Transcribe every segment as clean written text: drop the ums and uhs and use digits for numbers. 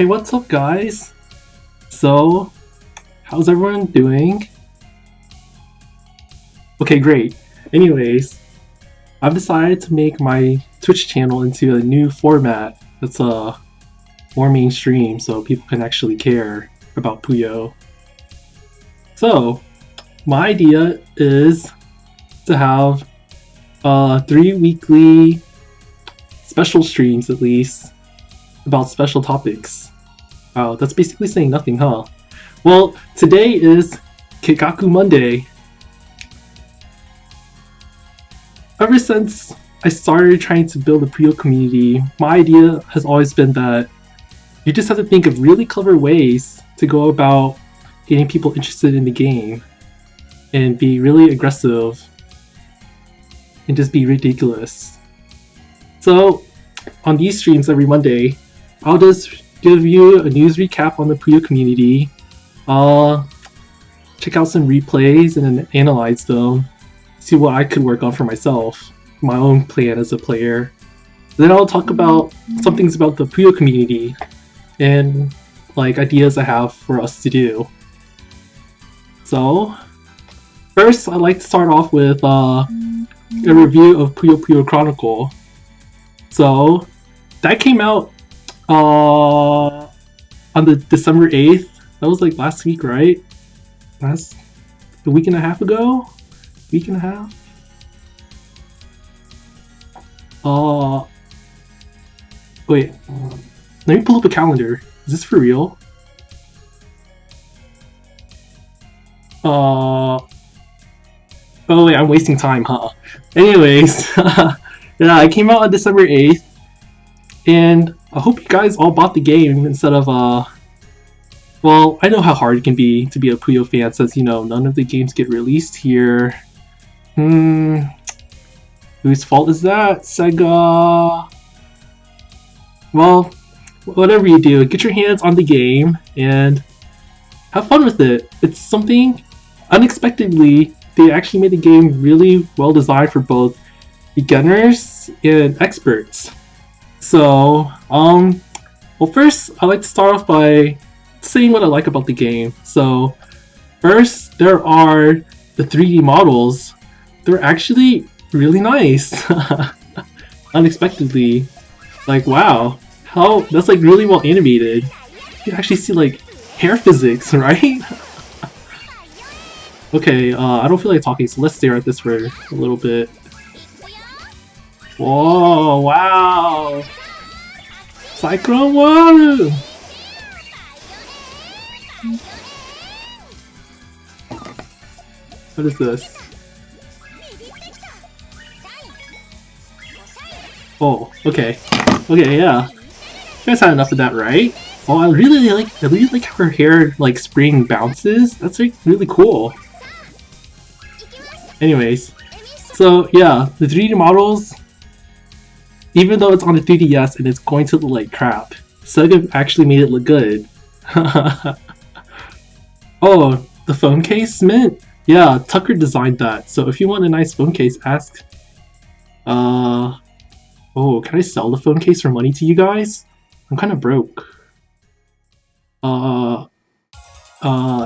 Hey, what's up, guys? So, how's everyone doing? Okay, great. Anyways, I've decided to make my Twitch channel into a new format that's more mainstream so people can actually care about Puyo. So, my idea is to have 3 weekly special streams at least about special topics. Wow, that's basically saying nothing, huh? Well, today is Keikaku Monday. Ever since I started trying to build a Puyo community, my idea has always been that you just have to think of really clever ways to go about getting people interested in the game and be really aggressive and just be ridiculous. So, on these streams every Monday, I'll just give you a news recap on the Puyo community, check out some replays and then analyze them, see what I could work on for myself, my own plan as a player. Then I'll talk about some things about the Puyo community and like ideas I have for us to do. So, first I'd like to start off with a review of Puyo Puyo Chronicle. So, that came out on the December 8th. That was like last week, right? A week and a half ago? Week and a half? Wait. Let me pull up a calendar. Is this for real? Oh wait, I'm wasting time, huh? Anyways, yeah, it came out on December 8th. And I hope you guys all bought the game instead of, well, I know how hard it can be to be a Puyo fan since, you know, none of the games get released here. Whose fault is that? Sega? Well, whatever you do, get your hands on the game and have fun with it. It's something, unexpectedly, they actually made the game really well designed for both beginners and experts. So, well, first, I'd like to start off by saying what I like about the game. So, first, there are the 3D models. They're actually really nice. Unexpectedly. Like, wow. That's like really well animated. You can actually see like hair physics, right? Okay, I don't feel like talking, so let's stare at this for a little bit. Whoa, wow! Cyclone water! What is this? Oh, okay. Okay, yeah. You guys had enough of that, right? Oh, I really like how her hair like spring bounces. That's like really cool. Anyways, so yeah, the 3D models, even though it's on the 3DS and it's going to look like crap, Sega actually made it look good. Oh, the phone case mint? Yeah, Tucker designed that. So if you want a nice phone case, ask. Oh, can I sell the phone case for money to you guys? I'm kind of broke.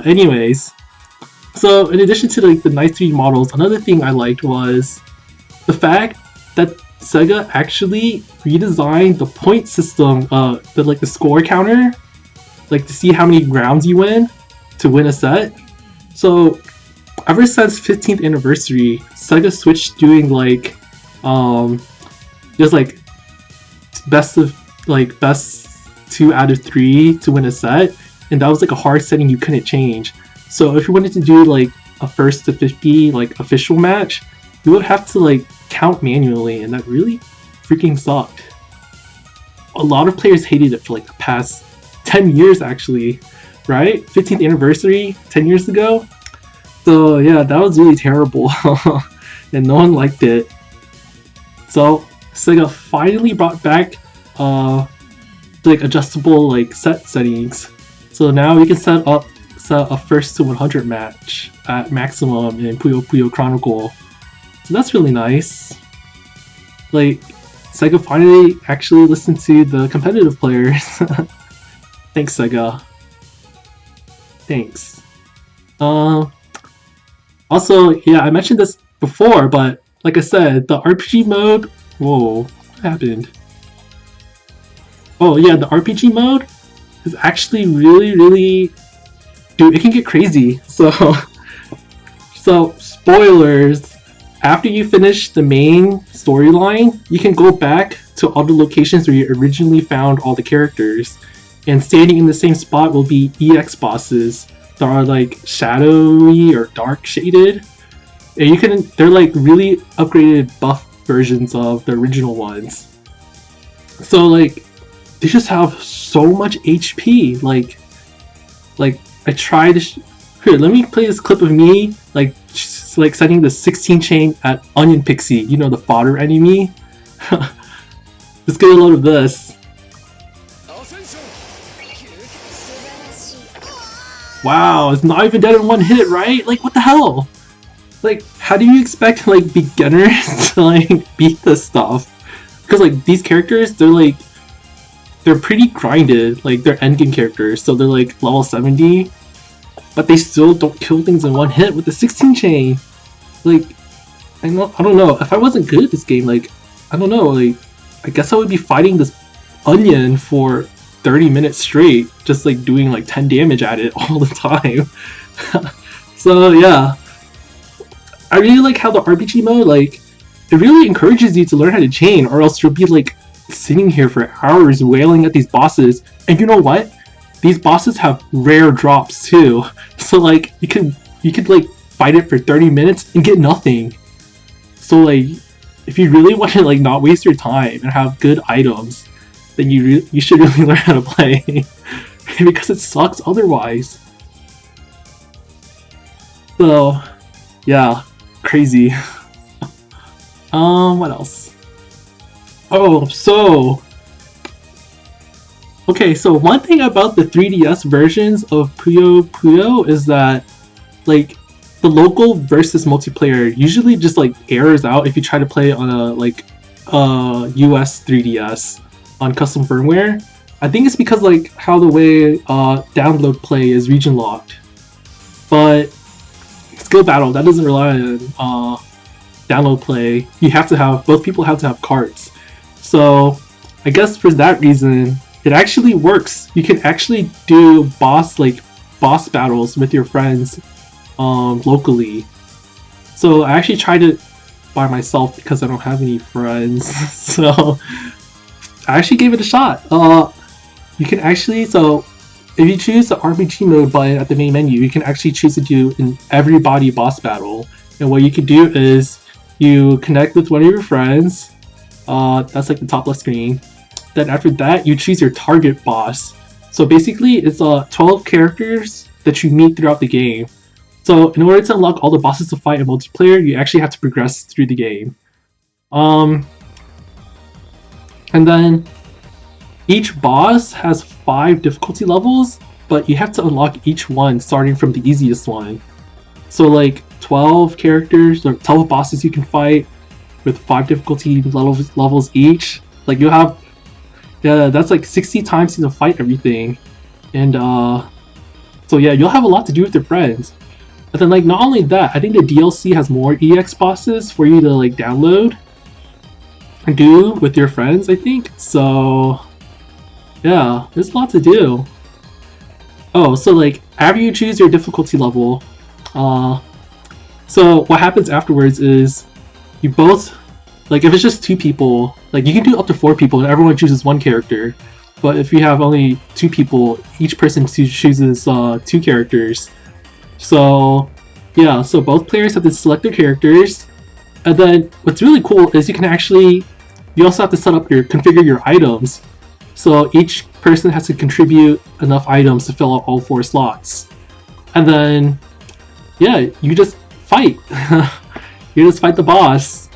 Anyways. So in addition to like the nice 3D models, another thing I liked was the fact that Sega actually redesigned the point system, the score counter, like to see how many rounds you win to win a set. So ever since 15th anniversary, Sega switched doing like just like best 2 out of 3 to win a set, and that was like a hard setting you couldn't change. So if you wanted to do like a 1st to 50 like official match, you would have to like count manually, and that really freaking sucked. A lot of players hated it for like the past 10 years actually, right? 15th anniversary, 10 years ago. So yeah, that was really terrible and no one liked it. So Sega finally brought back like adjustable like set settings. So now we can set a 1st to 100 match at maximum in Puyo Puyo Chronicle. So that's really nice. Like, Sega finally actually listened to the competitive players. Thanks, Sega. Thanks. Also, yeah, I mentioned this before, but like I said, the RPG mode. Whoa, what happened? Oh yeah, the RPG mode is actually really, dude. It can get crazy. So spoilers. After you finish the main storyline, you can go back to all the locations where you originally found all the characters, and standing in the same spot will be EX bosses that are like shadowy or dark shaded. And they're like really upgraded buff versions of the original ones. So like, they just have so much HP. Like I tried. Here, let me play this clip of me like setting the 16 chain at Onion Pixie. You know, the fodder enemy. Let's get a load of this. Wow, it's not even dead in one hit, right? Like, what the hell? Like, how do you expect like beginners to like beat this stuff? Because like these characters, they're pretty grinded. Like they're endgame characters, so they're like level 70, but they still don't kill things in one hit with the 16 chain. Like, I don't know. If I wasn't good at this game, like, I don't know. Like, I guess I would be fighting this onion for 30 minutes straight, just like doing like 10 damage at it all the time. So yeah, I really like how the RPG mode, like, it really encourages you to learn how to chain, or else you'll be like sitting here for hours wailing at these bosses. And you know what? These bosses have rare drops too. So like you could like fight it for 30 minutes and get nothing. So like, if you really want to like not waste your time and have good items, then you should really learn how to play because it sucks otherwise. So yeah, crazy. What else? Oh, so okay, so one thing about the 3DS versions of Puyo Puyo is that like the local versus multiplayer usually just like errors out if you try to play on a like US 3DS on custom firmware. I think it's because like how the way download play is region locked. But skill battle, that doesn't rely on download play. You have to have, both people have to have cards. So I guess for that reason, it actually works. You can actually do boss battles with your friends locally. So I actually tried it by myself because I don't have any friends. So I actually gave it a shot. You can actually, so if you choose the RPG mode button at the main menu, you can actually choose to do an everybody boss battle. And what you can do is you connect with one of your friends. That's like the top left screen. Then after that, you choose your target boss. So basically, it's 12 characters that you meet throughout the game. So in order to unlock all the bosses to fight in multiplayer, you actually have to progress through the game. And then each boss has 5 difficulty levels, but you have to unlock each one starting from the easiest one. So like 12 characters or 12 bosses you can fight with 5 difficulty levels each. Like you have, yeah, that's like 60 times to fight everything. And so yeah, you'll have a lot to do with your friends. But then like not only that, I think the DLC has more EX bosses for you to like download and do with your friends, I think. So yeah, there's a lot to do. Oh, so like after you choose your difficulty level, so what happens afterwards is you both, like if it's just 2 people, like you can do up to 4 people and everyone chooses 1 character. But if you have only 2 people, each person chooses 2 characters. So yeah, so both players have to select their characters. And then what's really cool is you also have to configure your items. So each person has to contribute enough items to fill out all 4 slots. And then, yeah, you just fight. You just fight the boss.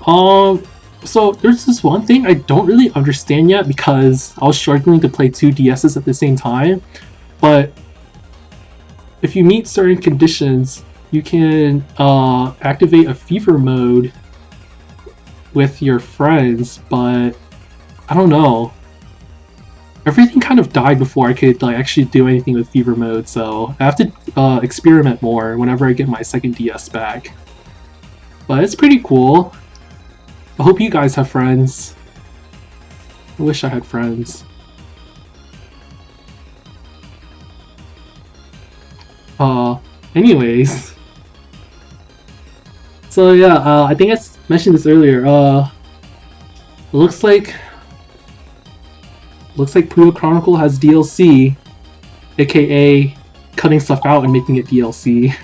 So there's this one thing I don't really understand yet because I was struggling to play 2 DSs at the same time. But if you meet certain conditions, you can activate a fever mode with your friends, but I don't know. everything kind of died before I could like actually do anything with fever mode, so I have to experiment more whenever I get my second DS back. But it's pretty cool. I hope you guys have friends. I wish I had friends. Anyways. So yeah, I think I mentioned this earlier. Looks like Puyo Chronicle has DLC, aka cutting stuff out and making it DLC.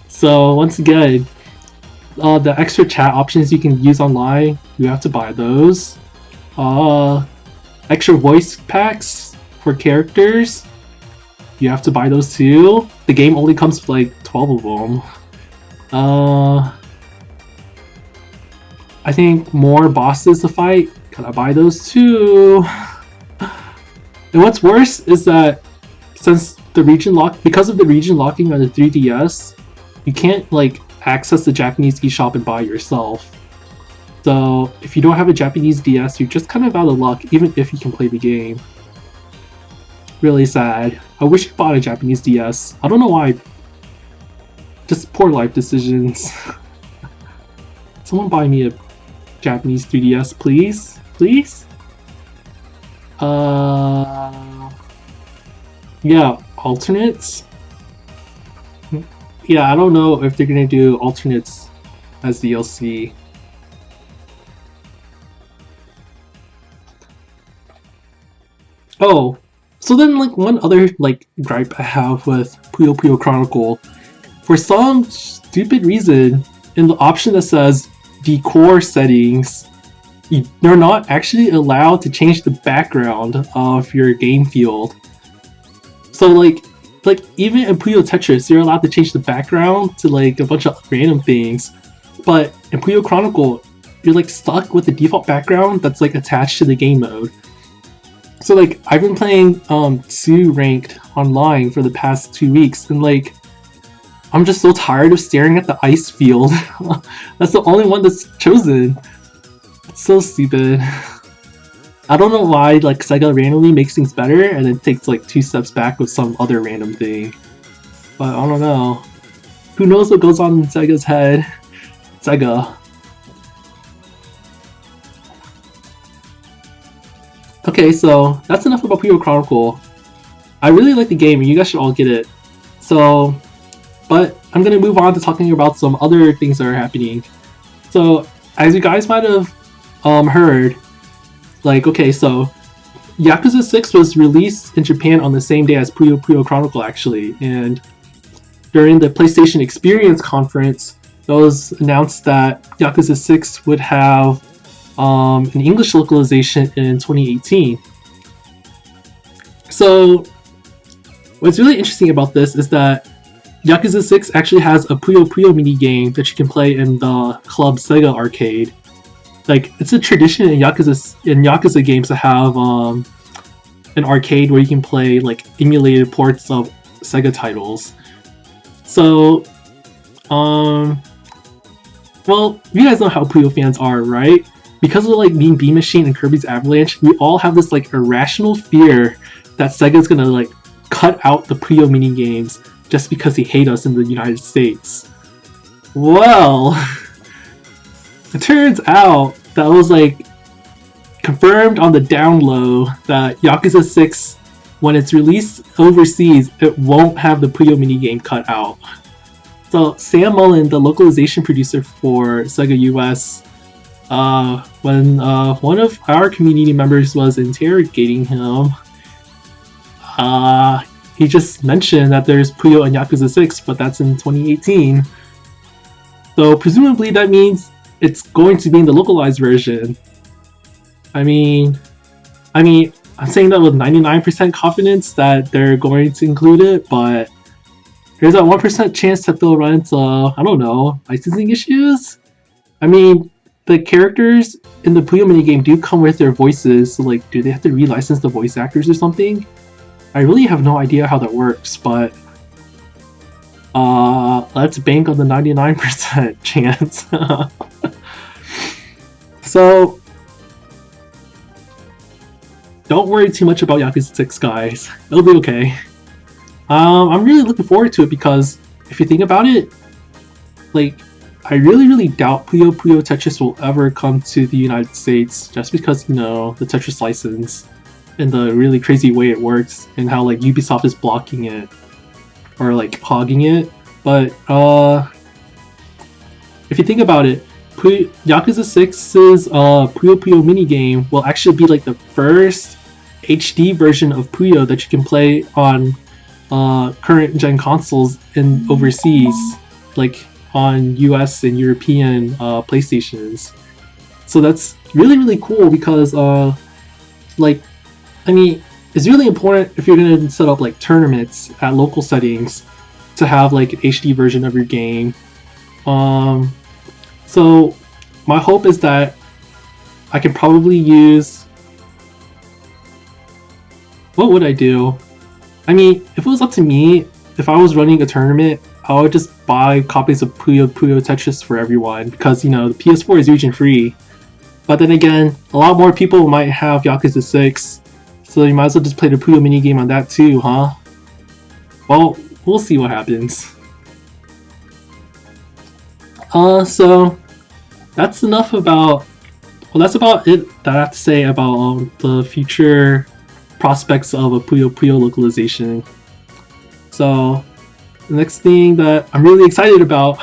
So once again, the extra chat options you can use online, you have to buy those. Extra voice packs for characters, you have to buy those too. The game only comes with like 12 of them. I think more bosses to fight, gotta buy those too. And what's worse is that since because of the region locking on the 3DS, you can't like access the Japanese eShop and buy it yourself. So if you don't have a Japanese DS, you're just kind of out of luck, even if you can play the game. Really sad. I wish I bought a Japanese DS. I don't know why. Just poor life decisions. Someone buy me a Japanese 3DS, please? Please? Yeah, alternates? Yeah, I don't know if they're gonna do alternates as DLC. Oh, so then like one other like gripe I have with Puyo Puyo Chronicle, for some stupid reason, in the option that says decor settings, they're not actually allowed to change the background of your game field. So like even in Puyo Tetris, you're allowed to change the background to like a bunch of random things, but in Puyo Chronicle, you're like stuck with the default background that's like attached to the game mode. So like I've been playing 2 ranked online for the past 2 weeks, and like I'm just so tired of staring at the ice field. That's the only one that's chosen. It's so stupid. I don't know why like Sega randomly makes things better and then takes like 2 steps back with some other random thing. But I don't know. Who knows what goes on in Sega's head? Sega. Okay, so that's enough about Puyo Chronicle. I really like the game and you guys should all get it. So, but I'm gonna move on to talking about some other things that are happening. So, as you guys might have heard, like, okay, so Yakuza 6 was released in Japan on the same day as Puyo Puyo Chronicle actually, and during the PlayStation Experience conference, it was announced that Yakuza 6 would have an English localization in 2018. So, what's really interesting about this is that Yakuza 6 actually has a Puyo Puyo mini game that you can play in the Club Sega arcade. Like, it's a tradition in Yakuza games to have an arcade where you can play like emulated ports of Sega titles. So, well, you guys know how Puyo fans are, right? Because of like Mean Bean Machine and Kirby's Avalanche, we all have this like irrational fear that Sega's gonna like cut out the Puyo mini games just because they hate us in the United States. Well, it turns out that was like confirmed on the down low that Yakuza 6, when it's released overseas, it won't have the Puyo mini game cut out. So Sam Mullen, the localization producer for Sega US, when one of our community members was interrogating him, he just mentioned that there's Puyo and Yakuza 6, but that's in 2018. So presumably that means it's going to be in the localized version. I mean, I'm saying that with 99% confidence that they're going to include it, but there's that 1% chance that they'll run into, I don't know, licensing issues? I mean, the characters in the Puyo minigame do come with their voices, so like, do they have to relicense the voice actors or something? I really have no idea how that works, but let's bank on the 99% chance. So, don't worry too much about Yakuza 6, guys. It'll be okay. I'm really looking forward to it because if you think about it, like, I really doubt Puyo Puyo Tetris will ever come to the United States just because, you know, the Tetris license and the really crazy way it works and how like Ubisoft is blocking it or like hogging it. But if you think about it, Yakuza 6's Puyo Puyo minigame will actually be like the first HD version of Puyo that you can play on current gen consoles in overseas, like on US and European PlayStations. So that's really cool because like, I mean, it's really important if you're gonna set up like tournaments at local settings to have like an HD version of your game. So my hope is that I can probably use... What would I do? I mean, if it was up to me, if I was running a tournament, I would just buy copies of Puyo Puyo Tetris for everyone because, you know, the PS4 is region free. But then again, a lot more people might have Yakuza 6, so you might as well just play the Puyo minigame on that too, huh? Well, we'll see what happens. So that's enough about... Well, that's about it that I have to say about the future prospects of a Puyo Puyo localization. So, the next thing that I'm really excited about,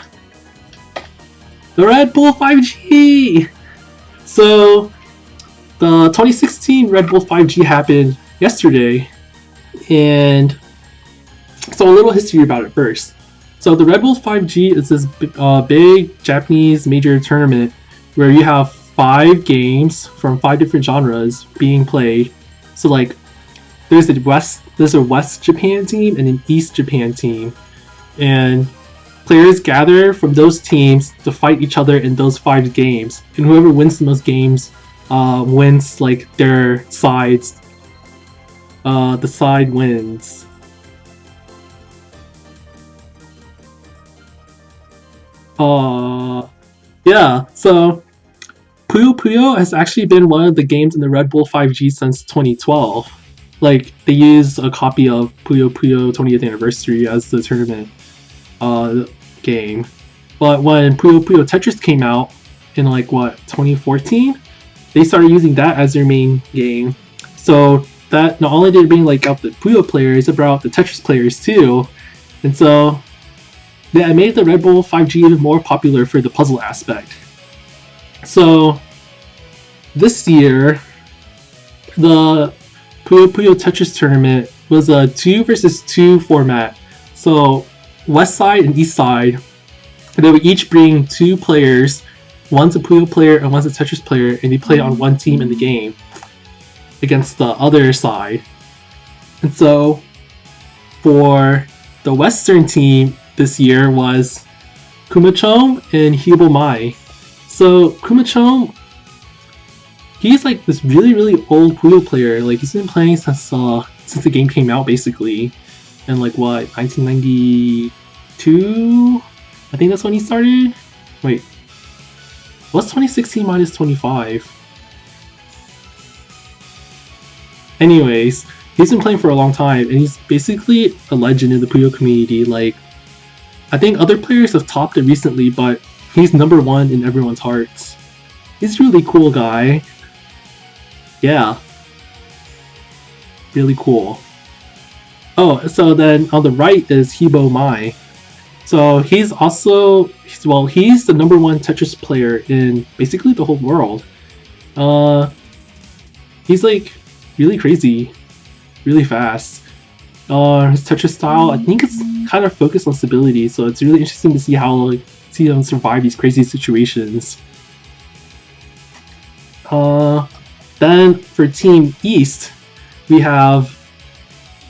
the RedBull 5G! So, the 2016 RedBull 5G happened yesterday, and so a little history about it first. So the RedBull 5G is this big Japanese major tournament where you have 5 games from 5 different genres being played. So like, there's a West Japan team and an East Japan team, and players gather from those teams to fight each other in those 5 games, and whoever wins in those games wins like their sides. The side wins. Yeah, so Puyo Puyo has actually been one of the games in the RedBull 5G since 2012. Like, they used a copy of Puyo Puyo 20th Anniversary as the tournament game. But when Puyo Puyo Tetris came out in like, what, 2014? They started using that as their main game. So that not only did it bring like out the Puyo players, it brought out the Tetris players too. And so yeah, it made the RedBull 5G even more popular for the puzzle aspect. So this year, the Puyo Puyo Tetris tournament was a 2 versus 2 format. So West Side and East Side, they would each bring 2 players. One's a Puyo player and one's a Tetris player, and they play on one team in the game against the other side. And so for the Western team this year was Kumachom and Hibomai. So Kumachom, he's like this really old Puyo player. Like, he's been playing since the game came out, basically, in like what, 1992? I think that's when he started. Wait, what's 2016 minus 25? Anyways, he's been playing for a long time, and he's basically a legend in the Puyo community. Like, I think other players have topped it recently, but he's number 1 in everyone's hearts. He's a really cool guy. Yeah. Really cool. Oh, so then on the right is Hibo Mai. So he's also, well, he's the number 1 Tetris player in basically the whole world. He's like really crazy, really fast. His Tetris style, I think it's kind of focused on stability, so it's really interesting to see how see him survive these crazy situations. Then for Team East, we have,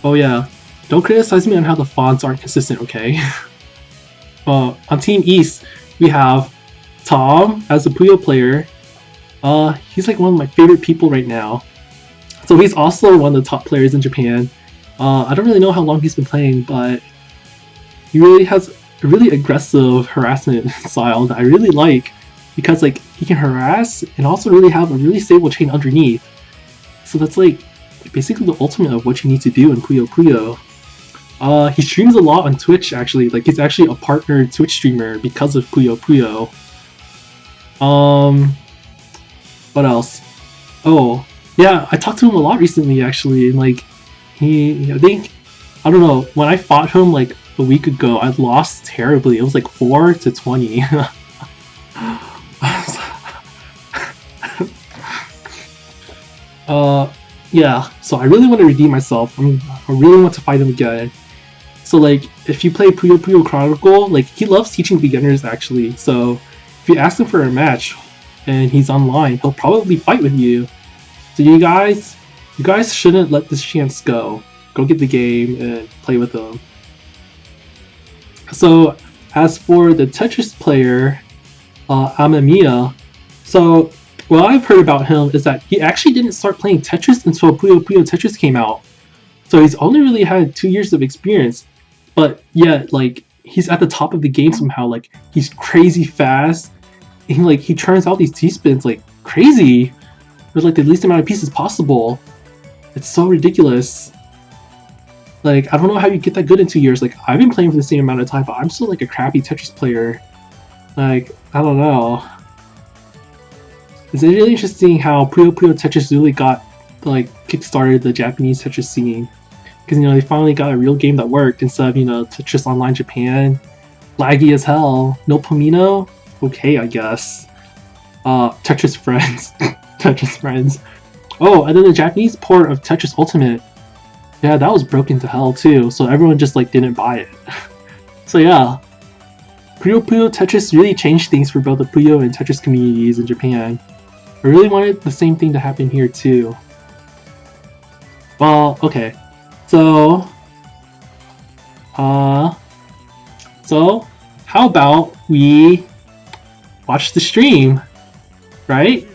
oh yeah, don't criticize me on how the fonts aren't consistent, okay? On Team East, we have Tom as a Puyo player. He's like one of my favorite people right now. So he's also one of the top players in Japan. I don't really know how long he's been playing, but he really has a really aggressive harassment style that I really like, because like he can harass and also really have a really stable chain underneath. So that's like basically the ultimate of what you need to do in Puyo Puyo. He streams a lot on Twitch actually, like he's actually a partner Twitch streamer because of Puyo Puyo. What else? Oh, yeah, I talked to him a lot recently actually, and like I don't know, when I fought him like a week ago, I lost terribly. It was like 4-20. Yeah, so I really want to redeem myself. I really want to fight him again. So like, if you play Puyo Puyo Chronicle, like he loves teaching beginners actually. So if you ask him for a match and he's online, he'll probably fight with you. So you guys shouldn't let this chance go. Go get the game and play with him. So as for the Tetris player, Amamiya, so what I've heard about him is that he actually didn't start playing Tetris until Puyo Puyo Tetris came out. So he's only really had 2 years of experience, but yet like he's at the top of the game somehow. Like he's crazy fast. He turns out these T-spins like crazy with like the least amount of pieces possible. It's so ridiculous. Like I don't know how you get that good in 2 years. Like I've been playing for the same amount of time, but I'm still like a crappy Tetris player. Like I don't know. It's really interesting how Puyo Puyo Tetris really got like kickstarted the Japanese Tetris scene, because they finally got a real game that worked instead of Tetris Online Japan, laggy as hell, no Pomino, okay I guess. Tetris Friends, Tetris Friends. Oh, and then the Japanese port of Tetris Ultimate, yeah, that was broken to hell too. So everyone just like didn't buy it. So yeah, Puyo Puyo Tetris really changed things for both the Puyo and Tetris communities in Japan. I really wanted the same thing to happen here too. Well, okay. So how about we watch the stream, right?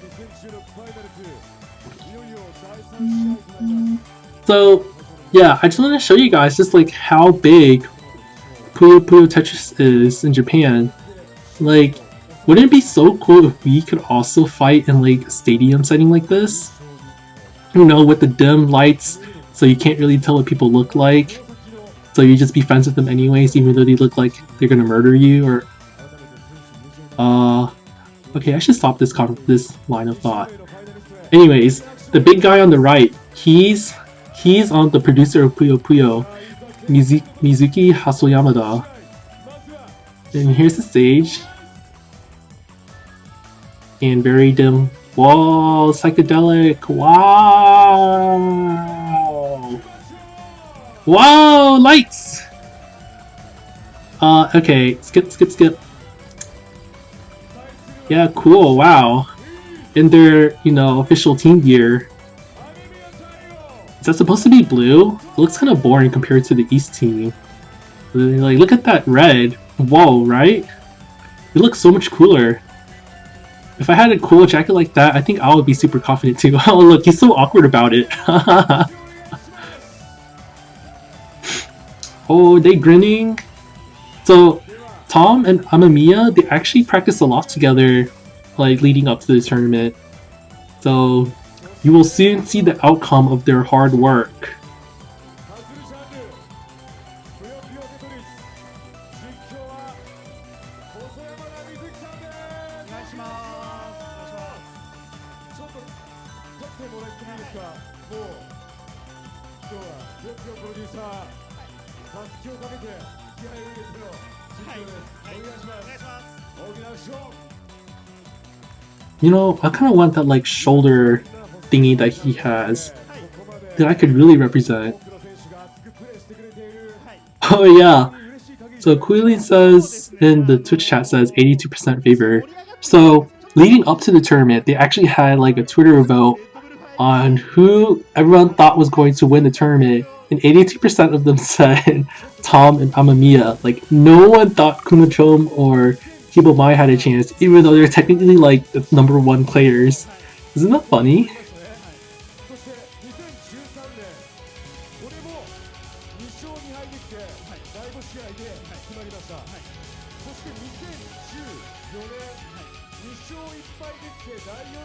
So yeah, I just want to show you guys just like how big Puyo Puyo Tetris is in Japan. Like, wouldn't it be so cool if we could also fight in like a stadium setting like this? With the dim lights, so you can't really tell what people look like. So you just be friends with them anyways, even though they look like they're gonna murder you, or... Okay, I should stop this line of thought. Anyways, the big guy on the right, he's on the producer of Puyo Puyo, Mizuki Hasoyamada. And here's the stage. And very dim. Whoa, psychedelic! Wow! Wow, lights! Okay, skip. Yeah, cool, wow. In their, official team gear. Is that supposed to be blue? It looks kind of boring compared to the East team. Like, look at that red. Whoa, right? It looks so much cooler. If I had a cool jacket like that, I think I would be super confident too. Oh look, he's so awkward about it. Oh, they grinning? So, Tom and Amamiya, they actually practice a lot together, like, leading up to this tournament. So, you will soon see the outcome of their hard work. I kind of want that like shoulder thingy that he has that I could really represent. Oh yeah, so Quilly says in the Twitch chat says 82% favor. So leading up to the tournament, they actually had like a Twitter vote on who everyone thought was going to win the tournament, and 82% of them said Tom and Amamiya. Like no one thought Kumachome or Kibomai had a chance, even though they're technically like the #1 players. Isn't that funny?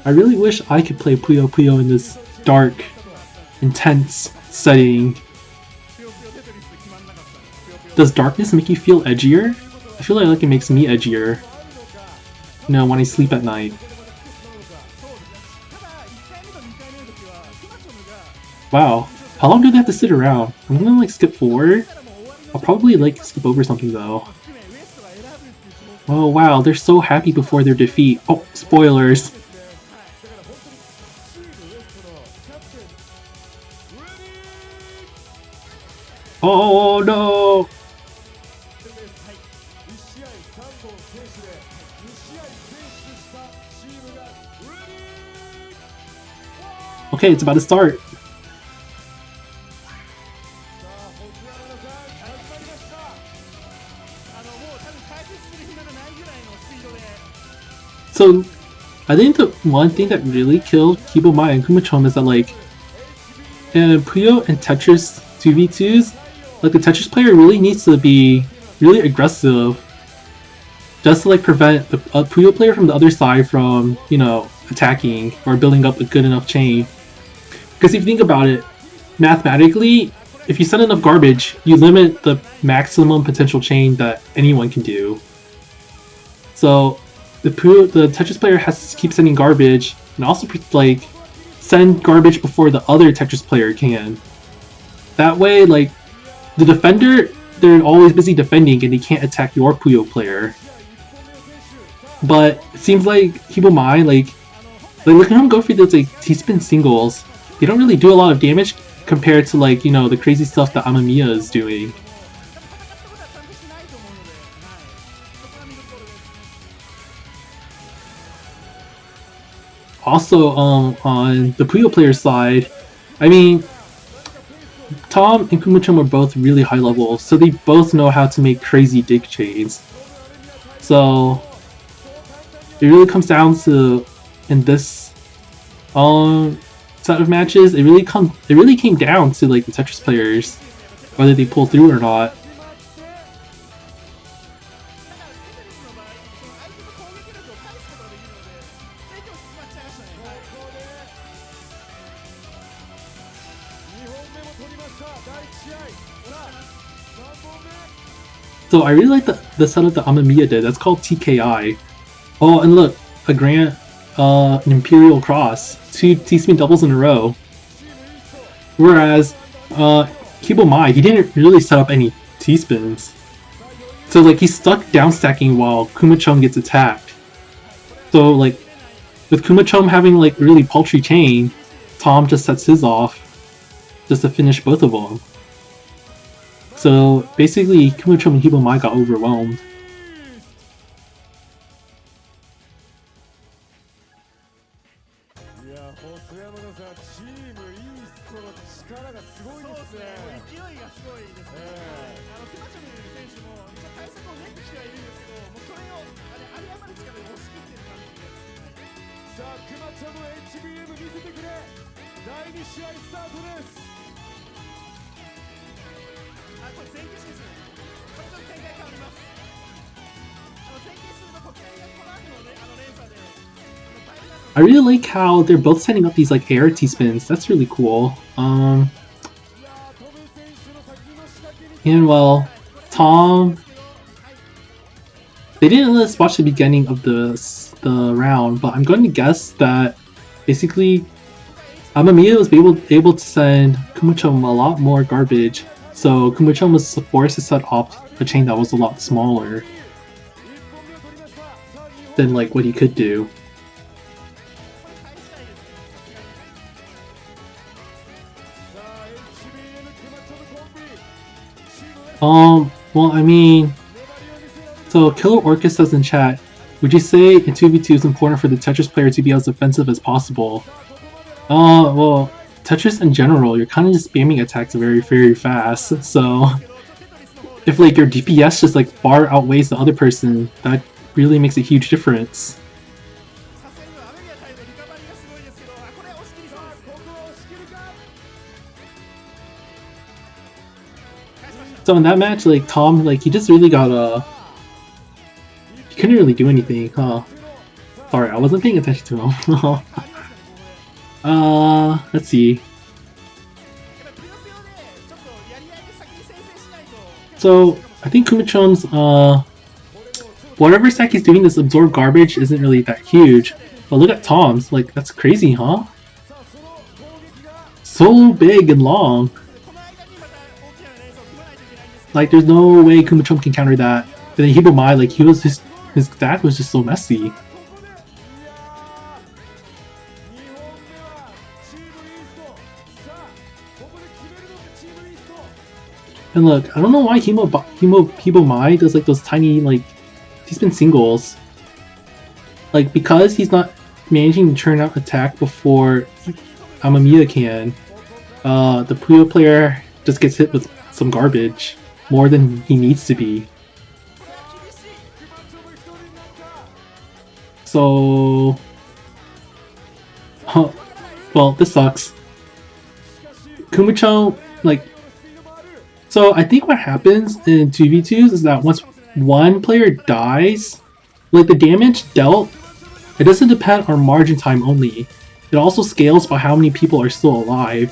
I really wish I could play Puyo Puyo in this dark intense setting. Does darkness make you feel edgier? I feel like it makes me edgier. You know, when I sleep at night. Wow, how long do they have to sit around? I'm gonna like skip forward. I'll probably like skip over something though. Oh wow, they're so happy before their defeat. Oh, spoilers. Oh no! Okay, it's about to start. So, I think the one thing that really killed Kibomai and Kumachom is that like, Puyo and Tetris 2v2s, like the Tetris player really needs to be really aggressive just to like prevent the Puyo player from the other side from, you know, attacking or building up a good enough chain. Because if you think about it, mathematically, if you send enough garbage, you limit the maximum potential chain that anyone can do. So the Tetris player has to keep sending garbage and also like send garbage before the other Tetris player can. That way, like the defender, they're always busy defending and they can't attack your Puyo player. But it seems like Hibomai, like look at him go for those like T-spin singles. They don't really do a lot of damage compared to like, you know, the crazy stuff that Amamiya is doing. Also, on the Puyo player side, I mean, Tom and Kumachom are both really high level, so they both know how to make crazy dig chains. So it really comes down to, in this set of matches, it really came down to like the Tetris players, whether they pull through or not. So I really like the setup that Amamiya did. That's called TKI. Oh, and look, a Grant, an Imperial Cross, 2 T-spin doubles in a row. Whereas, Kibomai, he didn't really set up any T-spins. So like he's stuck down stacking while Kumachom gets attacked. So like, with Kumachom having like really paltry chain, Tom just sets his off just to finish both of them. So basically, Kumachom and Hibomai got overwhelmed. I really like how they're both setting up these like air T-spins. That's really cool. And well, Tom, they didn't let us watch the beginning of the round, but I'm going to guess that basically Amamiya was able to send Kumachom a lot more garbage, so Kumachom was forced to set off a chain that was a lot smaller than like what he could do. Well, I mean, so Killer Orcus says in chat, would you say in 2v2 it's important for the Tetris player to be as defensive as possible? Well, Tetris in general, you're kind of just spamming attacks very, very fast, so if like your DPS just like far outweighs the other person, that really makes a huge difference. So in that match, like Tom, like he just really got he couldn't really do anything, huh? Sorry, I wasn't paying attention to him. Let's see. So I think Kumachon's whatever stack he's doing, this absorb garbage isn't really that huge. But look at Tom's, like that's crazy, huh? So big and long. Like there's no way Kumachon can counter that. And then Hibomai, like his stack was just so messy. And look, I don't know why Hibomai does like those tiny, like, he's been singles. Like, because he's not managing to turn out attack before Amamiya can, the Puyo player just gets hit with some garbage. More than he needs to be. So... well, this sucks. Kumachon, like... So I think what happens in 2v2s is that once one player dies, like the damage dealt, it doesn't depend on margin time only. It also scales by how many people are still alive.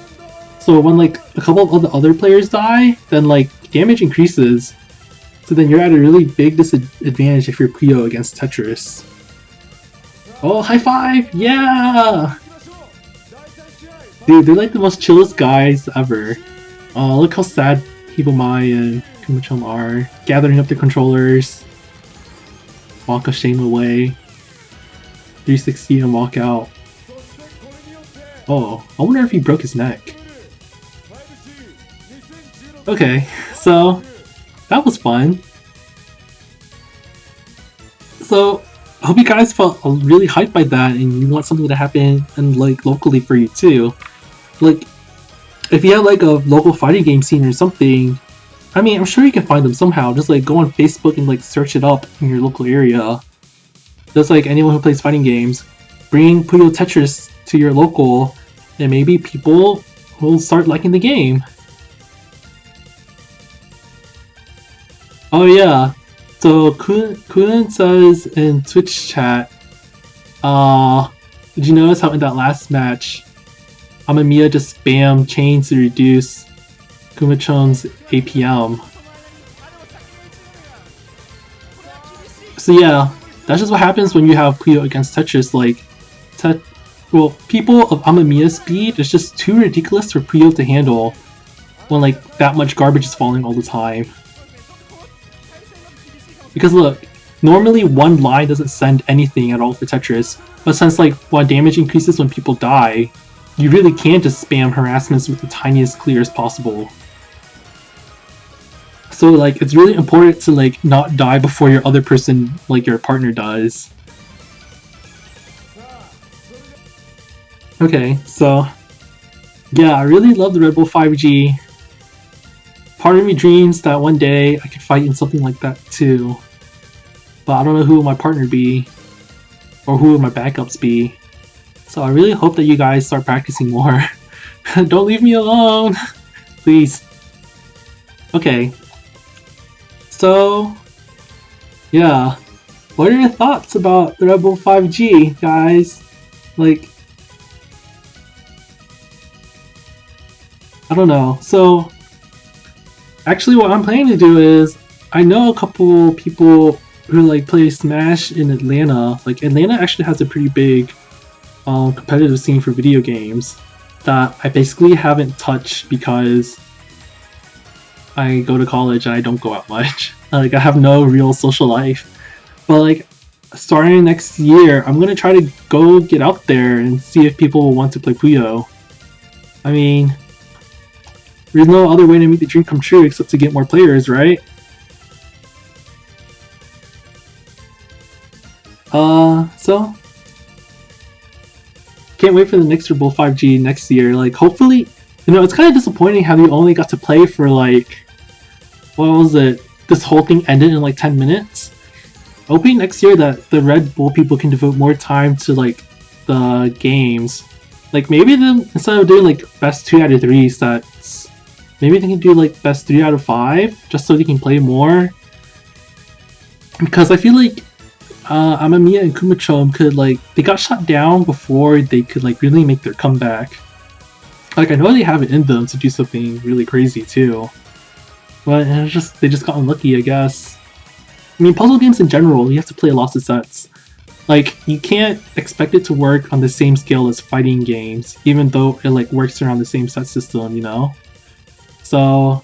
So when like a couple of the other players die, then like damage increases. So then you're at a really big disadvantage if you're Puyo against Tetris. Oh, high five! Yeah! Dude, they're like the most chillest guys ever. Oh, look how sad Hibomai and Kumachon are. Gathering up the controllers. Walk a shame away. 360 and walk out. Oh, I wonder if he broke his neck. Okay, so that was fun. So I hope you guys felt really hyped by that and you want something to happen and like locally for you too. Like if you have like a local fighting game scene or something, I mean I'm sure you can find them somehow. Just like go on Facebook and like search it up in your local area. Just like anyone who plays fighting games, bring Puyo Tetris to your local and maybe people will start liking the game. Oh yeah, so Kunin says in Twitch chat, did you notice how in that last match, Amamiya just spammed chains to reduce Kumachon's APM? So yeah, that's just what happens when you have Puyo against Tetris. Like, well, people of Amamiya's speed is just too ridiculous for Puyo to handle when like that much garbage is falling all the time. Because look, normally one line doesn't send anything at all for Tetris, but since like while damage increases when people die, you really can't just spam harassments with the tiniest clears possible. So like it's really important to like not die before your other person, like your partner, does. Okay, so yeah, I really love the RedBull 5G. Part of me dreams that one day I could fight in something like that too. But I don't know who will my partner be, or who will my backups be. So I really hope that you guys start practicing more. Don't leave me alone! Please. Okay. So, yeah. What are your thoughts about the RedBull 5G, guys? Like, I don't know. So, actually what I'm planning to do is, I know a couple people who like play Smash in Atlanta. Like Atlanta actually has a pretty big competitive scene for video games that I basically haven't touched because I go to college and I don't go out much. Like I have no real social life. But like starting next year, I'm gonna try to go get out there and see if people will want to play Puyo. I mean, there's no other way to make the dream come true except to get more players, right? So can't wait for the next RedBull 5G next year. Like hopefully, you know, it's kind of disappointing how you only got to play for like, what was it? This whole thing ended in like 10 minutes. Hoping next year that the RedBull people can devote more time to like the games. Like maybe then instead of doing like best 2 out of 3 sets, maybe they can do like best 3 out of 5 just so they can play more. Because I feel like Amamiya and Kumachon could like, they got shut down before they could like really make their comeback. Like, I know they have it in them to do something really crazy too, but it's just, they just got unlucky, I guess. I mean, puzzle games in general, you have to play lots of sets. Like, you can't expect it to work on the same scale as fighting games, even though it like works around the same set system, you know? So,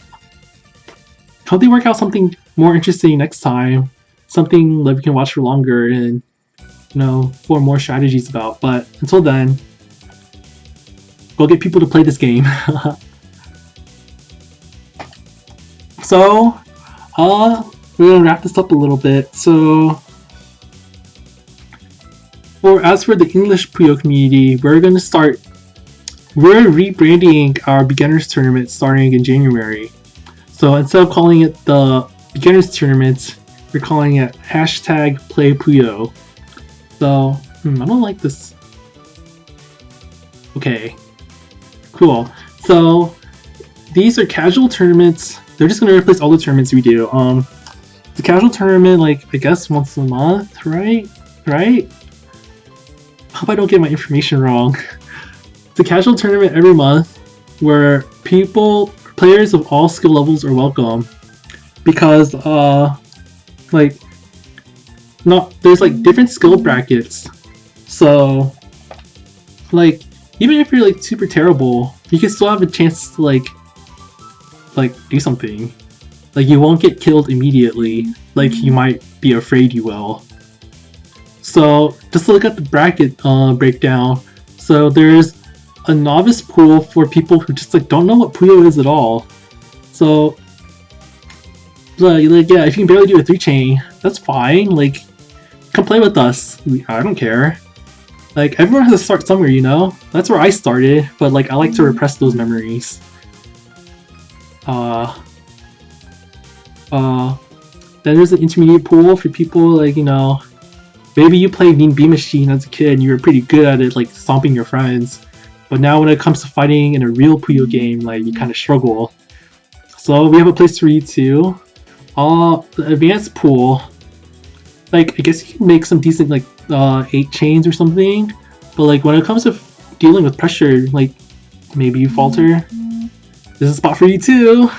hope they work out something more interesting next time. Something that we can watch for longer and, you know, for more strategies about. But until then, go get people to play this game. So, we're gonna wrap this up a little bit. So, as for the English Puyo community, we're rebranding our beginners tournament starting in January. So instead of calling it the beginners tournament, we're calling it #PlayPuyo. So, I don't like this. Okay, cool. So these are casual tournaments. They're just gonna replace all the tournaments we do. The casual tournament, like, I guess once a month, right? Hope I don't get my information wrong. It's a casual tournament every month where players of all skill levels are welcome, because there's like different skill brackets. So like, even if you're like super terrible, you can still have a chance to like do something. Like, you won't get killed immediately, like you might be afraid you will. So just look at the bracket breakdown. So there's a novice pool for people who just like don't know what Puyo is at all. So yeah, if you can barely do a 3-chain, that's fine. Like, come play with us. I don't care. Like, everyone has to start somewhere, you know? That's where I started, but like, I like to repress those memories. Then there's an intermediate pool for people like, you know, maybe you played Mean Bee Machine as a kid and you were pretty good at it, like stomping your friends. But now when it comes to fighting in a real Puyo game, like, you kind of struggle. So we have a place for you too. The advanced pool, like, I guess you can make some decent like 8 chains or something. But like, when it comes to dealing with pressure, like, maybe you falter. There's a spot for you too.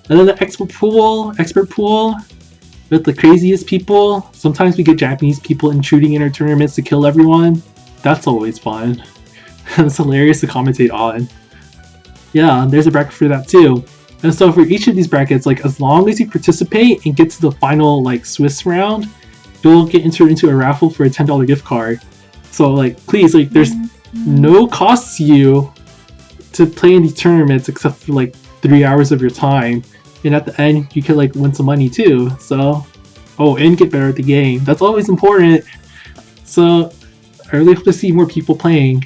And then the expert pool with the craziest people. Sometimes we get Japanese people intruding in our tournaments to kill everyone. That's always fun. It's hilarious to commentate on. Yeah, there's a bracket for that too. And so for each of these brackets, like, as long as you participate and get to the final like Swiss round, you'll get entered into a raffle for a $10 gift card. So like, please, like, there's no cost to you to play in these tournaments except for like 3 hours of your time. And at the end, you can like win some money too. So, and get better at the game. That's always important. So I really hope to see more people playing.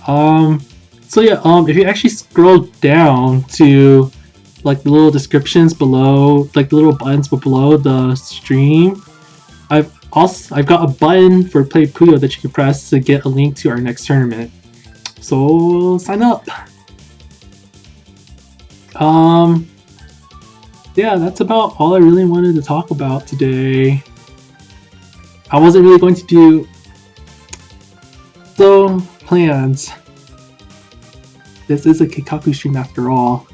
So yeah, if you actually scroll down to like the little descriptions below, like the little buttons below the stream, I've got a button for Play Puyo that you can press to get a link to our next tournament. So sign up. Yeah, that's about all I really wanted to talk about today. I wasn't really going to do plans. This is a Keikaku stream after all.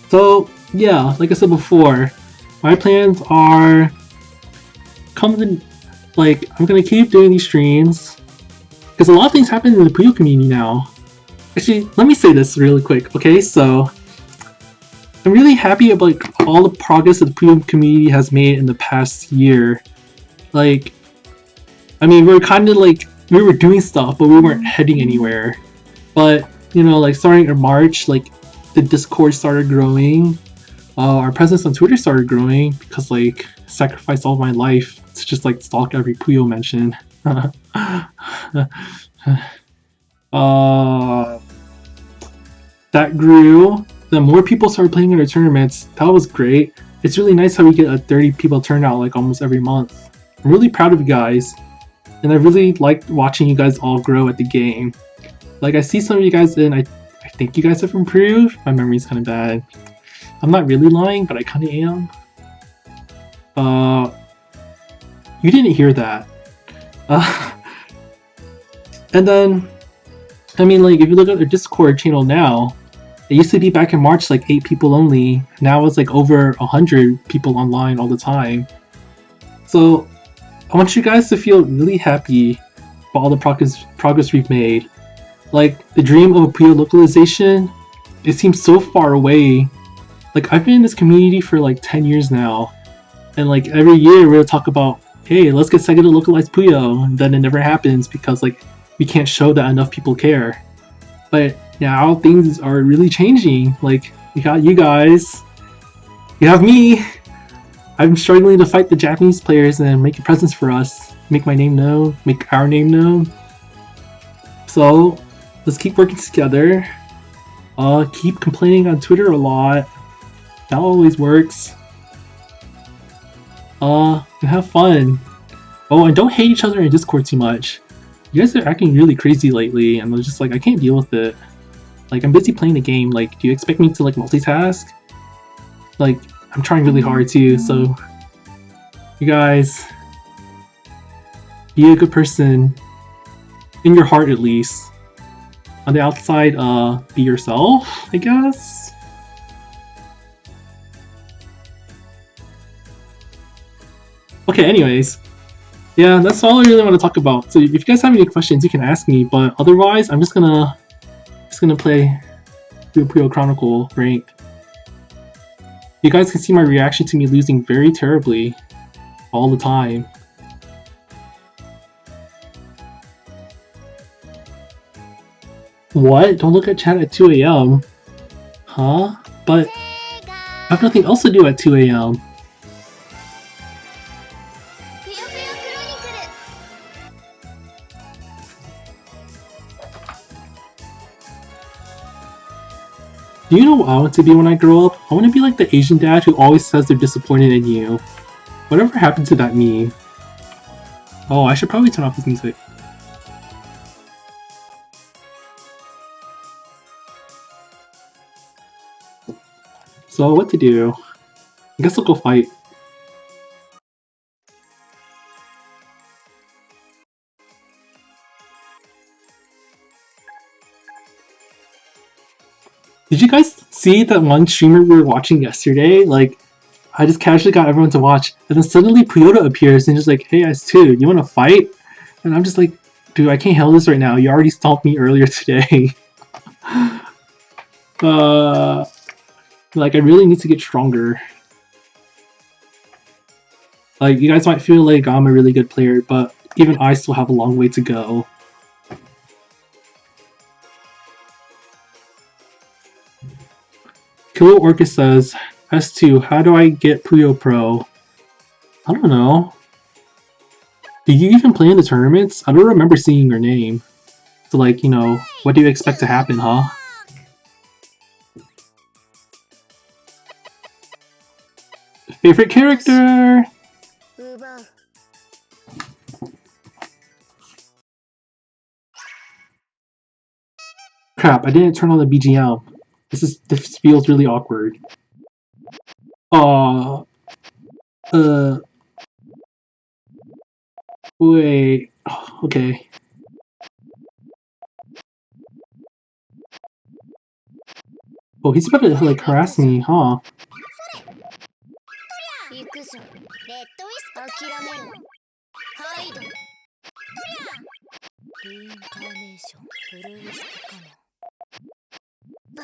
So yeah, like I said before, my plans are I'm gonna keep doing these streams because a lot of things happen in the Puyo community now. Actually, let me say this really quick, okay? So I'm really happy about like, all the progress that the Puyo community has made in the past year. Like, I mean, we're kind of like, we were doing stuff, but we weren't heading anywhere. But, you know, like, starting in March, like, the Discord started growing. Our presence on Twitter started growing because, like, I sacrificed all my life to just, like, stalk every Puyo mention. That grew. Then more people started playing in our tournaments. That was great. It's really nice how we get a 30 people turnout like almost every month. I'm really proud of you guys. And I really liked watching you guys all grow at the game. Like, I see some of you guys and I think you guys have improved. My memory's kind of bad. I'm not really lying, but I kind of am. You didn't hear that. And then I mean, like, if you look at their Discord channel now, it used to be back in March like 8 people only. Now it's like over 100 people online all the time. So I want you guys to feel really happy for all the progress we've made. Like, the dream of a Puyo localization, it seems so far away. Like, I've been in this community for like 10 years now, and like every year we'll talk about, hey, let's get Sega to localize Puyo, and then it never happens because like we can't show that enough people care. But now things are really changing. Like, we got you guys, you have me. I'm struggling to fight the Japanese players and make a presence for us, make my name known, make our name known. So let's keep working together. Keep complaining on Twitter a lot. That always works. And have fun. Oh, and don't hate each other in Discord too much. You guys are acting really crazy lately, and I was just like, I can't deal with it. Like, I'm busy playing the game. Like, do you expect me to like multitask? Like, I'm trying really hard too. So, you guys, be a good person in your heart at least. On the outside, be yourself, I guess. Okay, anyways. Yeah, that's all I really want to talk about. So if you guys have any questions, you can ask me, but otherwise, I'm just gonna play Puyo Puyo Chronicle ranked. You guys can see my reaction to me losing very terribly all the time. What? Don't look at chat at 2 a.m. Huh? But I have nothing else to do at 2 a.m. Do you know what I want to be when I grow up? I want to be like the Asian dad who always says they're disappointed in you. Whatever happened to that meme? Oh, I should probably turn off this music. So what to do? I guess I'll go fight. Did you guys see that one streamer we were watching yesterday? Like, I just casually got everyone to watch, and then suddenly Puyoda appears and just like, hey S2, you wanna fight? And I'm just like, dude, I can't handle this right now. You already stomped me earlier today. Like, I really need to get stronger. Like, you guys might feel like I'm a really good player, but even I still have a long way to go. Kilo Orcus says, S2, how do I get Puyo Pro? I don't know. Do you even play in the tournaments? I don't remember seeing your name. So like, you know, what do you expect to happen, huh? Favorite character? Crap, I didn't turn on the BGM. This feels really awkward. Uh, wait. Okay. Oh, he's about to like harass me, huh?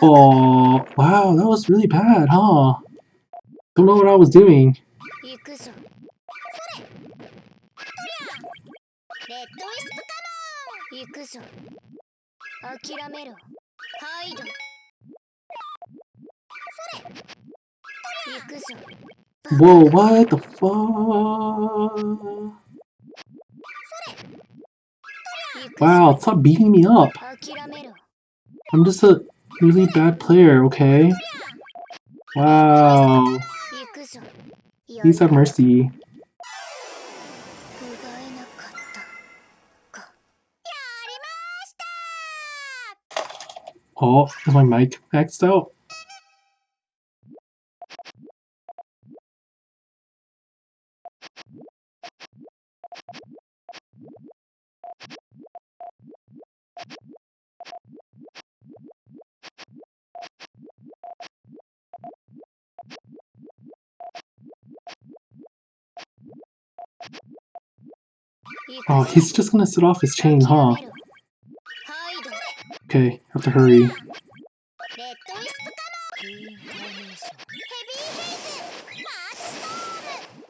Oh, wow, that was really bad, huh? Don't know what I was doing. Whoa, what the fuck? Wow, stop beating me up. I'm just a really bad player, okay? Wow. Please have mercy. Oh, is my mic maxed out? Oh, he's just gonna set off his chain, huh? Okay, have to hurry.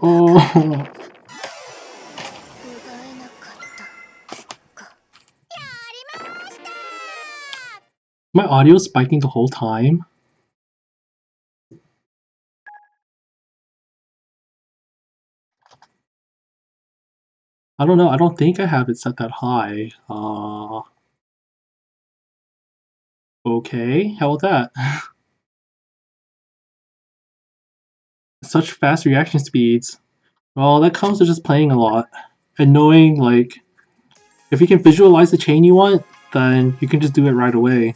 Oh, my audio is spiking the whole time. I don't know, I don't think I have it set that high. Okay, how about that? Such fast reaction speeds. Well, that comes to just playing a lot. And knowing, like, if you can visualize the chain you want, then you can just do it right away.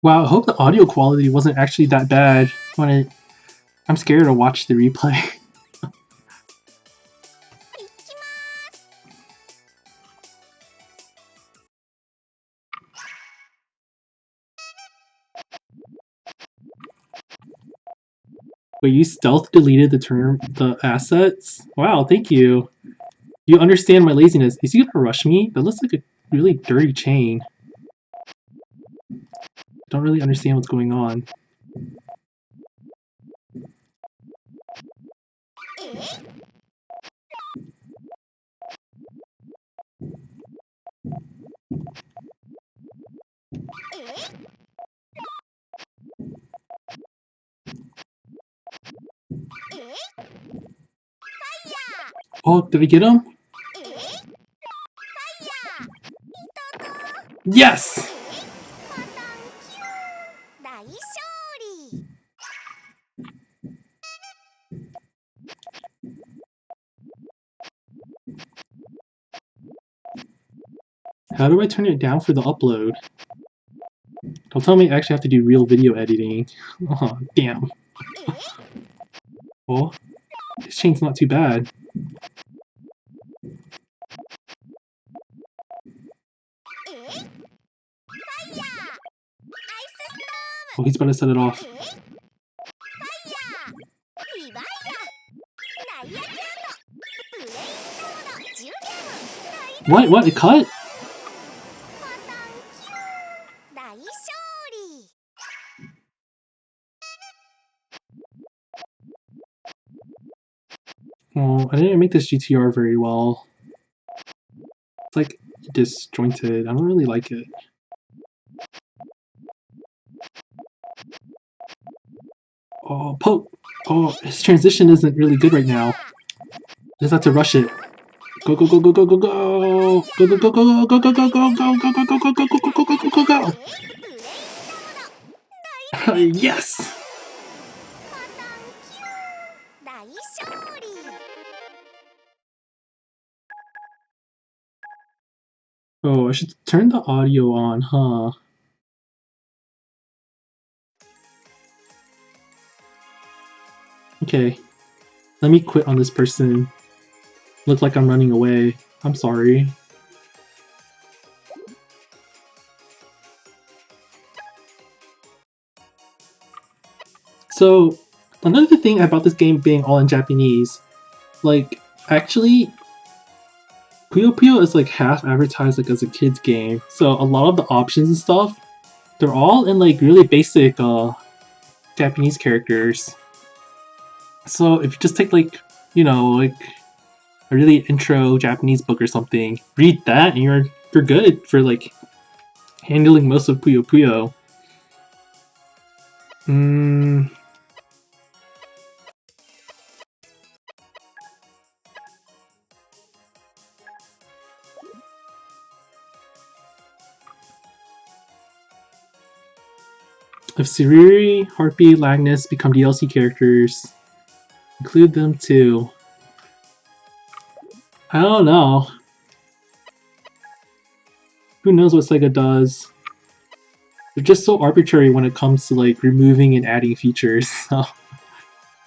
Wow, I hope the audio quality wasn't actually that bad. I'm scared to watch the replay. Wait, you stealth deleted the assets? Wow, thank you. You understand my laziness. Is he gonna rush me? That looks like a really dirty chain. Don't really understand what's going on. Oh, did I get him? Yes! How do I turn it down for the upload? Don't tell me I actually have to do real video editing. Oh, damn. Oh, this chain's not too bad. Oh, he's about to set it off. What? What? It cut? Oh, I didn't make this GTR very well. It's like disjointed. I don't really like it. Oh, poke! Oh, his transition isn't really good right now. Just have to rush it. Go go go go go go go! Go go go go go go go go go go go go go go go go go go go go! Yes! Oh, I should turn the audio on, huh? Okay. Let me quit on this person. Look like I'm running away. I'm sorry. So, another thing about this game being all in Japanese, like, actually, Puyo Puyo is like half advertised like as a kid's game. So a lot of the options and stuff, they're all in like really basic Japanese characters. So if you just take like, you know, like a really intro Japanese book or something, read that and you're good for like handling most of Puyo Puyo. If Siriri, Harpy, Lagnus become DLC characters, include them too. I don't know. Who knows what Sega does? They're just so arbitrary when it comes to like removing and adding features. So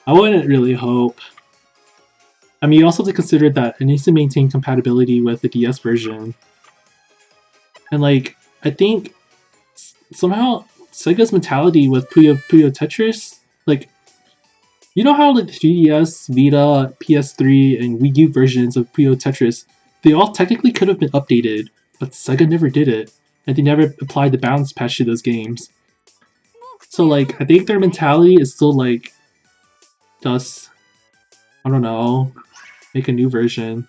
I wouldn't really hope. I mean, you also have to consider that it needs to maintain compatibility with the DS version. And like, I think somehow Sega's mentality with Puyo Puyo Tetris, like, You know how like the 3DS, Vita, PS3, and Wii U versions of Puyo Tetris, they all technically could have been updated, but Sega never did it, and they never applied the balance patch to those games. So like, I think their mentality is still like, just, I don't know, make a new version,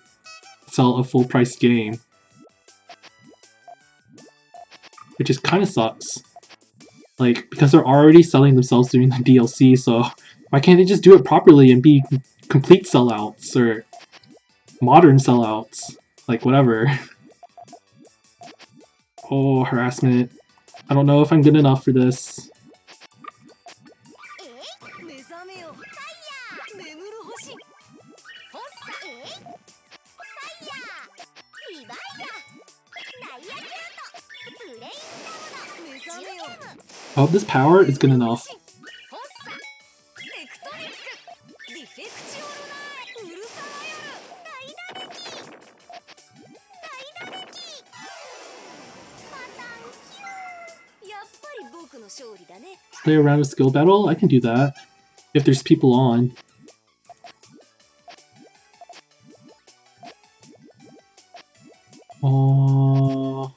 sell a full price game. It just kind of sucks. Like, because they're already selling themselves doing the DLC, so why can't they just do it properly and be complete sellouts, or modern sellouts? Like, whatever. Oh, harassment. I don't know if I'm good enough for this. I hope this power is good enough. Play a round of skill battle? I can do that. If there's people on. Oh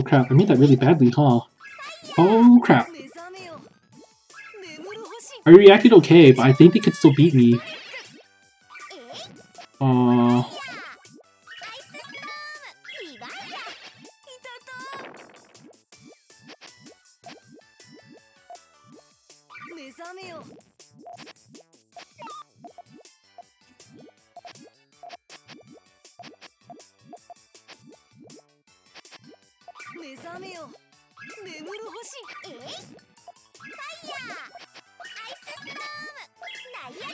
crap, I made that really badly, huh? Oh crap. I reacted okay, but I think they could still beat me.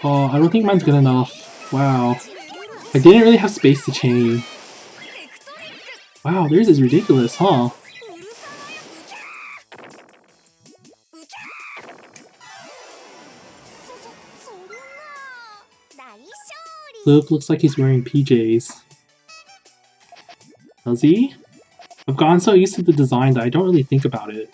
Oh, I don't think mine's good enough. Wow. I didn't really have space to chain. Wow, theirs is ridiculous, huh? Luke looks like he's wearing PJs. Does he? I've gotten so used to the design that I don't really think about it.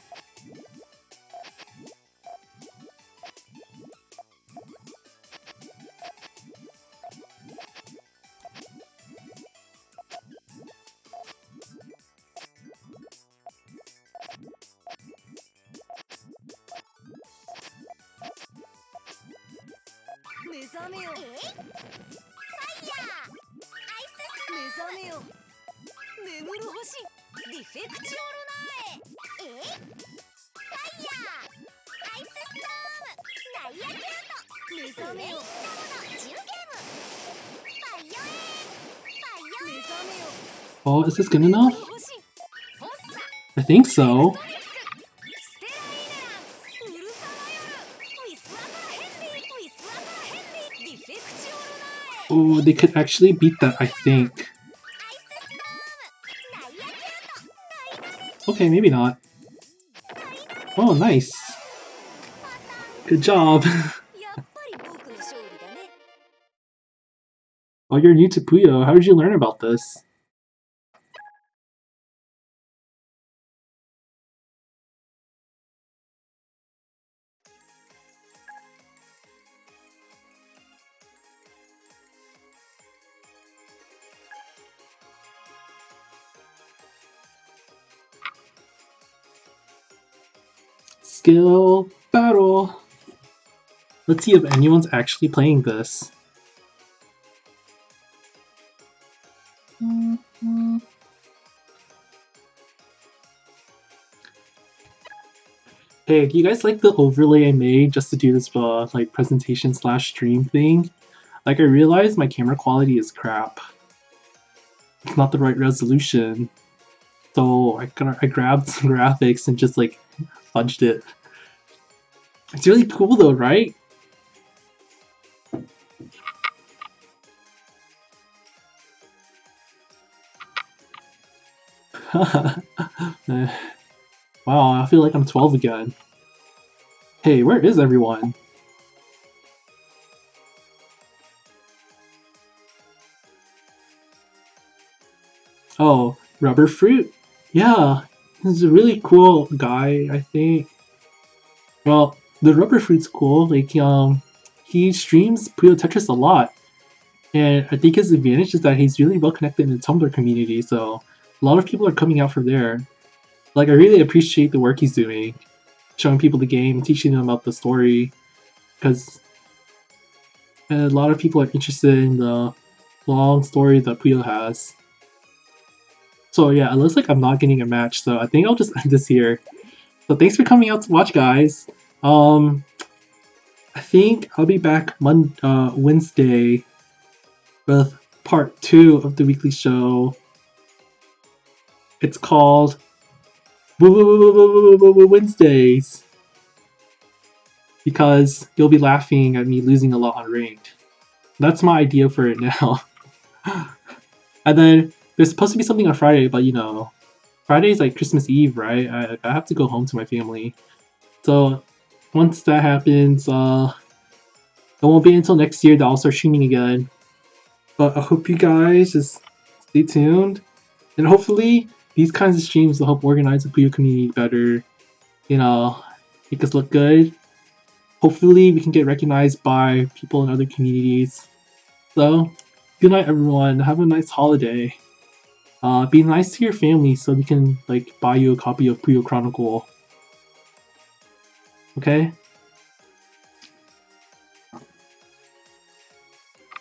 Oh, is this good enough? I think so. Oh, they could actually beat that, I think. Okay, maybe not. Oh, nice. Good job. Oh, you're new to Puyo. How did you learn about this? Skill battle. Let's see if anyone's actually playing this. Hey, do you guys like the overlay I made just to do this like presentation slash stream thing? Like, I realized my camera quality is crap. It's not the right resolution. So I grabbed some graphics and just like fudged it. It's really cool though, right? Wow, I feel like I'm 12 again. Hey, where is everyone? Oh, Rubber Fruit? Yeah, he's a really cool guy, I think. Well, the rubber fruit's cool. Like he streams Puyo Tetris a lot, and I think his advantage is that he's really well connected in the Tumblr community. So a lot of people are coming out from there. Like I really appreciate the work he's doing, showing people the game, teaching them about the story, because a lot of people are interested in the long story that Puyo has. So yeah, it looks like I'm not getting a match, so I think I'll just end this here. So thanks for coming out to watch, guys. I think I'll be back Wednesday with part 2 of the weekly show. It's called Wednesdays because you'll be laughing at me losing a lot on ranked. That's my idea for it now. And then there's supposed to be something on Friday, but you know, Friday's like Christmas Eve, right? I have to go home to my family. So once that happens, it won't be until next year that I'll start streaming again. But I hope you guys just stay tuned. And hopefully these kinds of streams will help organize the Puyo community better. You know, make us look good. Hopefully we can get recognized by people in other communities. So, good night everyone. Have a nice holiday. Be nice to your family so we can like buy you a copy of Puyo Chronicle. Okay?